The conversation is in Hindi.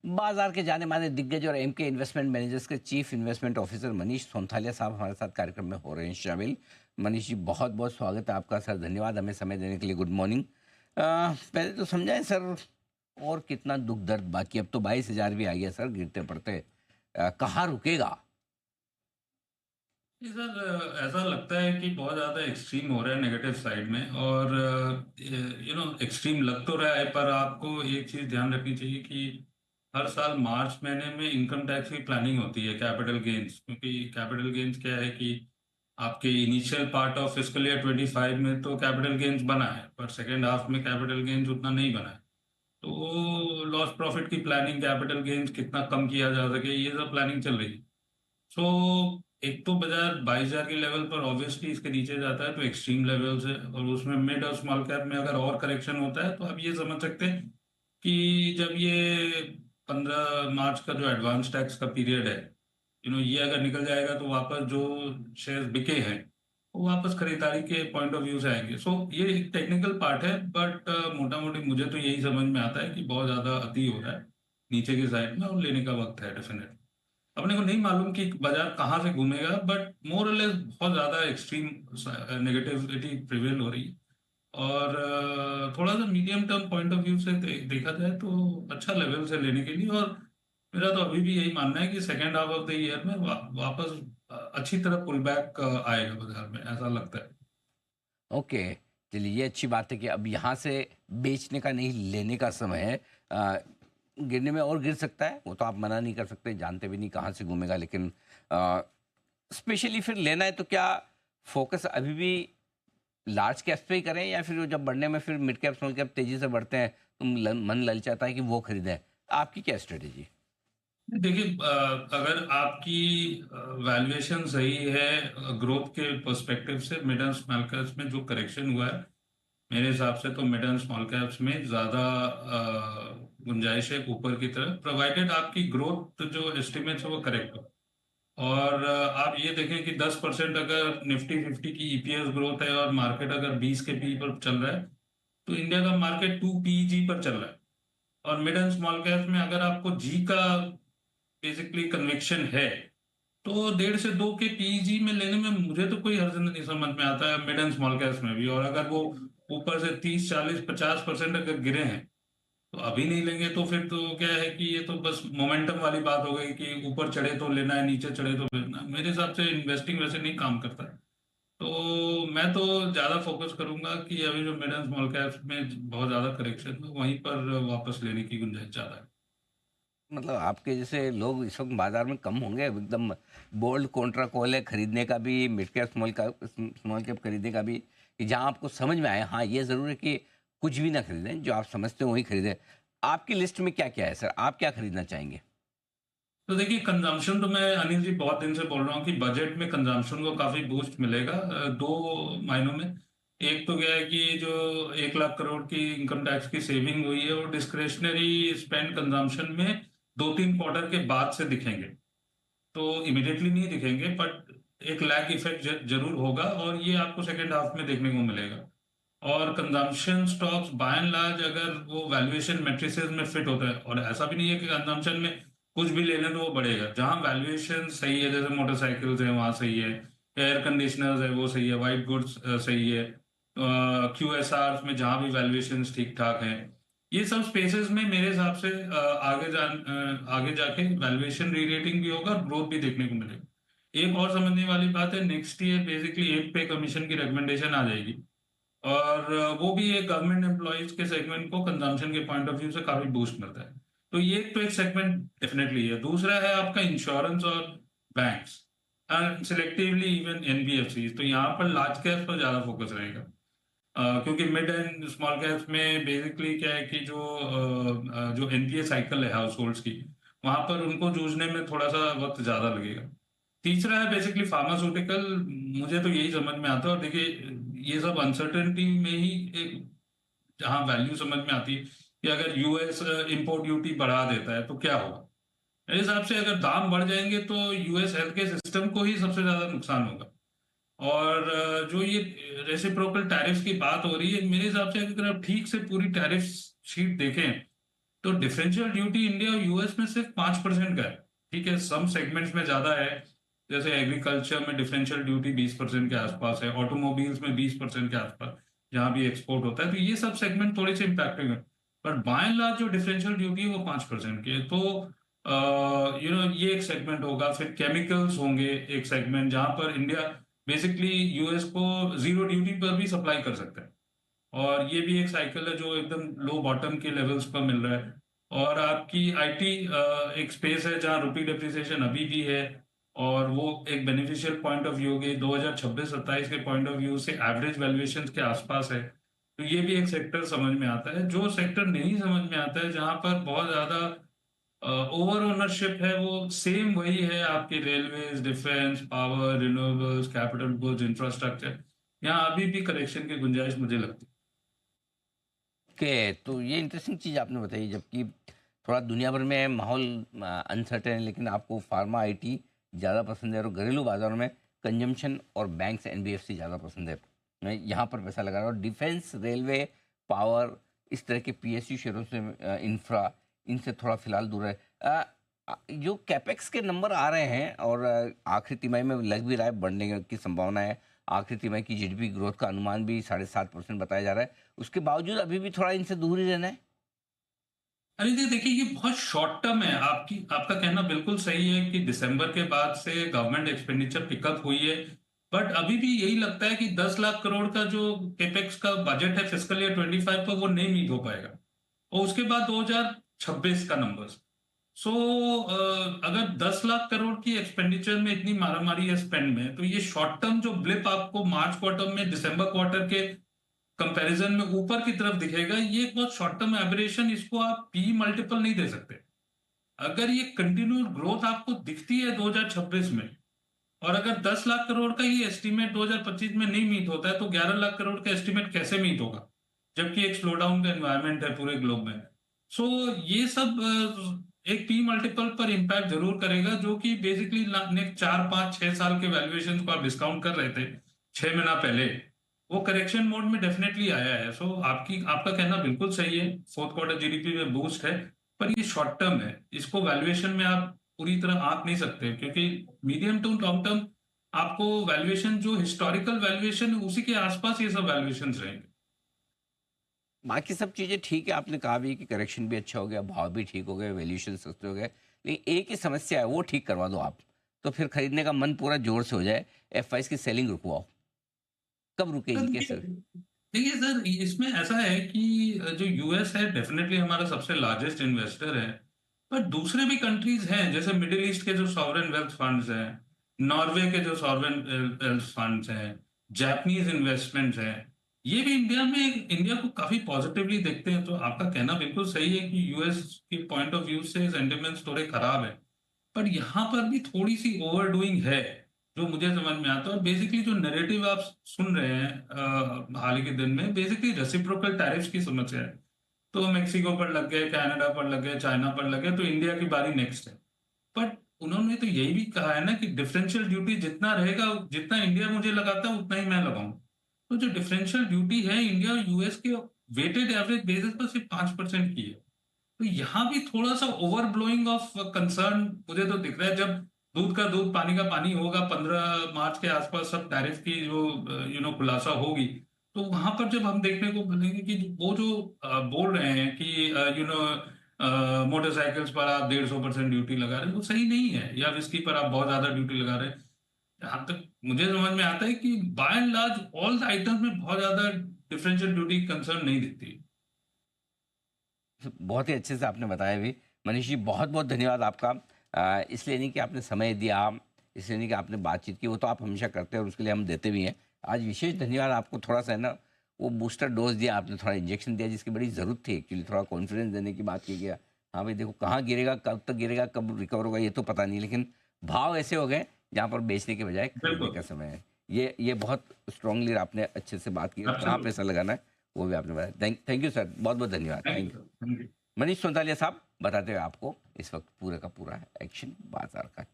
बाजार के जाने माने दिग्गज और एमके इन्वेस्टमेंट मैनेजर्स के चीफ इन्वेस्टमेंट ऑफिसर मनीष सोनथालिया साहब हमारे साथ कार्यक्रम में हो रहे हैं शामिल। मनीष जी, बहुत बहुत स्वागत है आपका सर, धन्यवाद हमें समय देने के लिए। Good morning. पहले तो समझाएं सर, और कितना दुख दर्द बाकी? अब तो 22,000 भी आ गया सर गिरते पड़ते। कहाँ रुकेगा? जी सर, ऐसा लगता है कि बहुत ज़्यादा एक्सट्रीम हो रहा है नेगेटिव साइड में। और एक्सट्रीम लग तो रहा है, पर आपको एक चीज़ ध्यान रखनी चाहिए कि हर साल मार्च महीने में इनकम टैक्स की प्लानिंग होती है, कैपिटल गेन्स। क्योंकि कैपिटल गेन्स क्या है कि आपके initial part of fiscal year 25 में तो कैपिटल गेन्स बना है, पर सेकेंड हाफ में कैपिटल गेन्स उतना नहीं बना है। तो लॉस प्रॉफिट की प्लानिंग, कैपिटल गेन्स कितना कम किया जा सके, ये सब प्लानिंग चल रही है। सो एक तो बाजार 22,000 के लेवल पर ऑब्वियसली इसके नीचे जाता है तो एक्सट्रीम लेवल से, और उसमें मिड और स्मॉल कैप में अगर और करेक्शन होता है तो आप ये समझ सकते हैं कि जब ये 15 मार्च का जो एडवांस टैक्स का पीरियड है, ये अगर निकल जाएगा तो वापस जो शेयर बिके हैं वो वापस खरीदारी के पॉइंट ऑफ व्यू से आएंगे। सो ये एक टेक्निकल पार्ट है, बट मोटा मोटी मुझे तो यही समझ में आता है कि बहुत ज्यादा अति हो रहा है नीचे की साइड में, और लेने का वक्त है डेफिनेटली। अपने को नहीं मालूम कि बाजार कहाँ से घूमेगा, बट मोर और लेस बहुत ज्यादा एक्सट्रीम नेगेटिविटी प्रिवेल हो रही है। और थोड़ा सा medium term point of view से देखा जाए तो अच्छा लेवल से लेने के लिए। और मेरा तो अभी भी यही मानना है कि second half of the year में वापस अच्छी तरह पुल बैक आएगा बाजार में, ऐसा लगता है। ओके, चलिए ये अच्छी बात है कि अब यहाँ से बेचने का नहीं, लेने का समय है। अ, गिरने में और गिर सकता है, वो तो आप मना नहीं कर सकते, जानते भी नहीं कहाँ से घूमेगा। लेकिन स्पेशली फिर लेना है तो क्या फोकस अभी भी लार्ज कैप्स पे ही करें, या फिर वो जब बढ़ने में फिर मिड कैप स्मॉल कैप तेजी से बढ़ते हैं तो मन ललचाता है कि वो खरीदें? आपकी क्या स्ट्रेटेजी? देखिए, अगर आपकी वैल्यूएशन सही है ग्रोथ के पर्सपेक्टिव से, मिड एंड स्मॉल कैप्स में जो करेक्शन हुआ है मेरे हिसाब से, तो मिड एंड स्मॉल कैप्स में ज्यादा गुंजाइश है ऊपर की तरफ, प्रोवाइडेड आपकी ग्रोथ जो एस्टिमेट्स है वो करेक्ट हो। और आप ये देखें कि 10% अगर निफ्टी 50 की ईपीएस ग्रोथ है और मार्केट अगर 20 के पी पर चल रहा है, तो इंडिया का मार्केट 2 पीईजी पर चल रहा है। और मिड एंड स्मॉल कैप्स में अगर आपको जी का बेसिकली कन्विक्शन है, तो 1.5 से 2 के पीईजी में लेने में मुझे तो कोई हर्ज नहीं समझ में आता है, मिड एंड स्मॉल कैप्स में भी। और अगर वो ऊपर से 30 40 50% अगर गिरे हैं तो अभी नहीं लेंगे, तो फिर तो क्या है कि ये तो बस मोमेंटम वाली बात हो गई कि ऊपर चढ़े तो लेना है, नीचे चढ़े तो लेना है। मेरे हिसाब से इन्वेस्टिंग वैसे नहीं काम करता है। तो मैं तो ज्यादा फोकस करूंगा कि अभी जो मिड एंड स्मॉल कैप्स में बहुत ज्यादा करेक्शन है वहीं पर वापस लेने की गुंजाइश ज्यादा है। मतलब आपके जैसे लोग इस वक्त बाजार में कम होंगे? एकदम बोल्ड कॉन्ट्रा कॉल है खरीदने का भी, मिड कैप स्मॉल कैप खरीदने का भी, कि जहां आपको समझ में आए हाँ ये जरूर है कि कुछ भी ना खरीदें, जो आप समझते हो वही खरीदें। आपकी लिस्ट में क्या क्या है सर, आप क्या खरीदना चाहेंगे? तो देखिए, कंजम्पशन तो मैं अनिल जी बहुत दिन से बोल रहा हूँ कि बजट में कंजम्पशन को काफी बूस्ट मिलेगा, दो मायनों में। एक तो क्या है कि जो 1 लाख करोड़ की इनकम टैक्स की सेविंग हुई है वो डिस्क्रेशनरी स्पेंड कंजम्पशन में 2 3 क्वार्टर के बाद से दिखेंगे। तो इमिडिएटली नहीं दिखेंगे, बट एक लैग इफेक्ट जरूर होगा, और ये आपको सेकेंड हाफ में देखने को मिलेगा। और consumption stocks by and large अगर वो वैल्यूएशन मैट्रिसेस में फिट होता है, और ऐसा भी नहीं है कि कंजम्पशन में कुछ भी ले लें तो वो बढ़ेगा। जहां वैल्यूएशन सही है, जैसे मोटरसाइकिल्स है वहां सही है, एयर कंडीशनर्स है वो सही है, वाइट गुड्स सही है, क्यूएसआर में जहां भी वैल्यूएशन ठीक ठाक है, ये सब स्पेसेस में मेरे हिसाब से आगे जाके वैल्यूएशन रीरेटिंग भी होगा और ग्रोथ भी देखने को मिलेगा। एक और समझने वाली बात है, नेक्स्ट ईयर बेसिकली एक पे कमीशन की रिकमेंडेशन आ जाएगी, और वो भी एक गवर्नमेंट एम्प्लॉयज के सेगमेंट को कंजम्पशन के पॉइंट ऑफ व्यू से काफी बूस्ट मिलता है। तो ये तो एक सेगमेंट डेफिनेटली है। दूसरा है आपका इंश्योरेंस और banks, and selectively even NBFC. तो यहाँ पर लार्ज कैप्स पर ज्यादा फोकस रहेगा। क्योंकि मिड एंड स्मॉल कैप्स में बेसिकली क्या है कि जो एनपीए साइकिल है हाउस होल्ड्स की, वहां पर उनको जूझने में थोड़ा सा वक्त ज्यादा लगेगा। तीसरा है बेसिकली फार्मास्यूटिकल। मुझे तो यही समझ में आता है, और देखिए ये सब अनसर्टेनिटी में ही एक जहां वैल्यू समझ में आती है कि अगर यूएस इंपोर्ट ड्यूटी बढ़ा देता है तो क्या होगा। मेरे हिसाब से अगर दाम बढ़ जाएंगे तो यूएस हेल्थ केयर सिस्टम को ही सबसे ज्यादा नुकसान होगा। और जो ये रेसिप्रोकल टैरिफ्स की बात हो रही है, मेरे हिसाब से अगर आप ठीक से पूरी टैरिफ शीट देखें तो डिफरेंशियल ड्यूटी इंडिया और यूएस में सिर्फ 5% का है। ठीक है, सम सेगमेंट्स में ज्यादा है, जैसे एग्रीकल्चर में डिफरेंशियल ड्यूटी 20% के आसपास है, ऑटोमोबाइल्स में 20% के आसपास जहां भी एक्सपोर्ट होता है, तो ये सब सेगमेंट थोड़े से इम्पैक्टिंग है। बट बाय एंड लार्ज जो डिफरेंशियल ड्यूटी है वो 5% की है। तो ये एक सेगमेंट होगा। फिर केमिकल्स होंगे एक सेगमेंट, जहां पर इंडिया बेसिकली यूएस को जीरो ड्यूटी पर भी सप्लाई कर सकता है। और ये भी एक साइकिल है जो एकदम लो बॉटम के लेवल्स पर मिल रहा है। और आपकी आईटी एक स्पेस है जहां रुपी डेप्रिसिएशन अभी भी है, और वो एक बेनिफिशियल पॉइंट ऑफ व्यू के 2026-27 के पॉइंट ऑफ व्यू से एवरेज वैल्यूएशन के आसपास है। तो ये भी एक सेक्टर समझ में आता है। जो सेक्टर नहीं समझ में आता है, जहां पर बहुत ज्यादा ओवर ओनरशिप है, वो सेम वही है आपके railways, defence, power, renewables, capital goods, infrastructure. यहाँ अभी भी करेक्शन की गुंजाइश मुझे लगती है। ओके, तो ये इंटरेस्टिंग चीज़ आपने बताई, जबकि थोड़ा दुनिया भर में माहौल अनसर्टेन है, लेकिन आपको फार्मा आईटी ज़्यादा पसंद है और घरेलू बाजारों में कंजम्पशन और बैंक्स एनबीएफसी ज़्यादा पसंद है। मैं यहाँ पर पैसा लगा रहा हूँ। डिफेंस, रेलवे, पावर, इस तरह के पीएसयू शेयरों से इंफ्रा, इनसे थोड़ा फिलहाल दूर है। जो कैपेक्स के नंबर आ रहे हैं और आखिरी तिमाही में लग भी रहा है बढ़ने की संभावना है। आखिरी तिमाही की जीडीपी ग्रोथ का अनुमान भी 7.5% बताया जा रहा है। उसके बावजूद अभी भी थोड़ा इनसे दूर ही रहना है। अरे जी देखिए, ये बहुत शॉर्ट टर्म है। आपका कहना बिल्कुल सही है कि दिसंबर के बाद से गवर्नमेंट एक्सपेंडिचर पिकअप हुई है। बट अभी भी यही लगता है कि 10 लाख करोड़ का जो केपेक्स का बजट है फिस्कल ईयर 25 पर, वो नहीं मीट हो पाएगा। और उसके बाद 2026 का नंबर्स। सो अगर 10 लाख करोड़ की एक्सपेंडिचर में इतनी मारामारी है स्पेंड में, तो ये शॉर्ट टर्म जो ब्लिप आपको मार्च क्वार्टर में दिसंबर क्वार्टर के कंपैरिजन में ऊपर की तरफ दिखेगा, ये एक बहुत शॉर्ट टर्म एबरेशन। इसको आप पी मल्टीपल नहीं दे सकते। अगर ये कंटिन्यू ग्रोथ आपको दिखती है 2026 में, और अगर 10 लाख करोड़ का ये एस्टीमेट 2025 में नहीं मीट होता है, तो 11 लाख करोड़ का एस्टीमेट कैसे मीट होगा, जबकि एक स्लो डाउन का एनवायरमेंट है पूरे ग्लोब में। सो ये सब एक पी मल्टीपल पर इम्पैक्ट जरूर करेगा, जो कि बेसिकली नेक्स्ट 4 5 6 साल के वैल्यूएशन को आप डिस्काउंट कर रहे थे 6 महीना पहले, वो करेक्शन मोड में डेफिनेटली आया है। सो आपका कहना बिल्कुल सही है, फोर्थ क्वार्टर जीडीपी में बूस्ट है। पर ये शॉर्ट टर्म है, इसको वैल्यूएशन में आप पूरी तरह आंक नहीं सकते, क्योंकि मीडियम टू लॉन्ग टर्म आपको वैल्यूएशन जो हिस्टोरिकल वैल्यूएशन है उसी के आसपास ये सब वैल्यूएशन रहेंगे। बाकी सब चीज़ें ठीक है, आपने कहा भी कि करेक्शन भी अच्छा हो गया, भाव भी ठीक हो गए, वैल्यूएशन सस्ते हो गए, लेकिन एक ही समस्या है, वो ठीक करवा दो आप, तो फिर खरीदने का मन पूरा जोर से हो जाए। एफ की सेलिंग रुकवाओ, कब सर, रुकेगी कैसे? देखिए सर, इसमें ऐसा है कि जो यूएस है डेफिनेटली हमारा सबसे लार्जेस्ट इन्वेस्टर है। पर दूसरे भी कंट्रीज हैं, जैसे मिडिल ईस्ट के जो सॉवरेन वेल्थ फंड्स हैं, नॉर्वे के जो सॉवरेन वेल्थ फंड्स हैं, जापानीज इन्वेस्टमेंट्स हैं, ये भी इंडिया को काफी पॉजिटिवली देखते हैं। तो आपका कहना बिल्कुल सही है कि यूएस के पॉइंट ऑफ व्यू से सेंटिमेंट्स थोड़े खराब है। पर यहाँ पर भी थोड़ी सी ओवरडूइंग है, जो मुझे समझ में आता है। और बेसिकली जो नैरेटिव आप सुन रहे हैं हाल ही के दिन में, बेसिकली रेसिप्रोकल टैरिफ्स की समस्या है। तो मेक्सिको पर लग गए, कनाडा पर लग गए, चाइना पर लग गए, तो इंडिया की बारी नेक्स्ट है। बट उन्होंने तो यही भी कहा है ना कि डिफरेंशियल ड्यूटी जितना रहेगा, जितना इंडिया मुझे लगाता है उतना ही मैं लगाऊं। तो जो डिफरेंशियल ड्यूटी है इंडिया और यूएस के वेटेड एवरेज बेसिस पर सिर्फ 5% की है। तो यहाँ भी थोड़ा सा ओवर ब्लोइंग ऑफ कंसर्न मुझे तो दिख रहा है। जब दूध का दूध पानी का पानी होगा, 15 मार्च के आसपास सब टैरिफ की जो खुलासा होगी, तो वहां पर जब हम देखने को मिलेंगे कि वो जो बोल रहे हैं कि मोटरसाइकिल्स पर आप 150% ड्यूटी लगा रहे हैं, वो सही नहीं है। या विस्की पर आप बहुत ज्यादा ड्यूटी लगा रहे हैं। जहां तक मुझे समझ में आता है कि by and large all the items में बहुत ज्यादा डिफरेंशियल ड्यूटी कंसर्न नहीं दिखती। बहुत ही अच्छे से आपने बताया भी। मनीष जी, बहुत बहुत धन्यवाद आपका। इसलिए नहीं कि आपने समय दिया, इसलिए नहीं कि आपने बातचीत की, वो तो आप हमेशा करते हैं और उसके लिए हम देते भी हैं। आज विशेष धन्यवाद आपको, थोड़ा सा है ना वो बूस्टर डोज दिया आपने, थोड़ा इंजेक्शन दिया जिसकी बड़ी ज़रूरत थी एक्चुअली, थोड़ा कॉन्फिडेंस देने की बात की गया। हाँ भाई देखो, कहाँ गिरेगा, कब तक गिरेगा, कब रिकवर होगा, ये तो पता नहीं, लेकिन भाव ऐसे हो गए जहाँ पर बेचने के बजाय खरीदने बिल्कुल। का समय है। ये बहुत स्ट्रांगली आपने अच्छे से बात की, कहाँ एब्सोल्युटली। पैसा लगाना है वो भी आपने बताया। थैंक यू सर, बहुत बहुत धन्यवाद, thank thank you you. Sir, thank you. Manish Sontalia साहब बताते हुए आपको इस वक्त पूरे का पूरा एक्शन बाजार का।